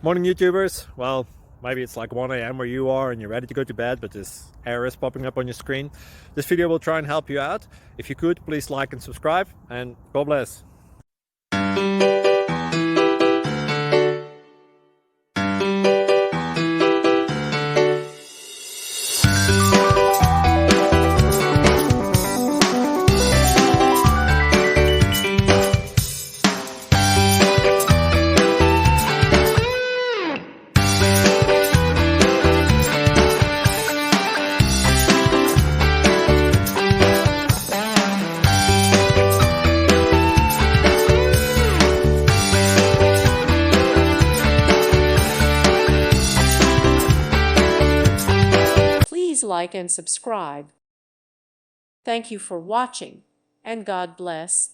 Morning YouTubers. Well, maybe it's like 1 a.m. where you are and you're ready to go to bed, but this error is popping up on your screen. This video will try and help you out. If you could, please like and subscribe, and God bless. Please like and subscribe. Thank you for watching, and God bless.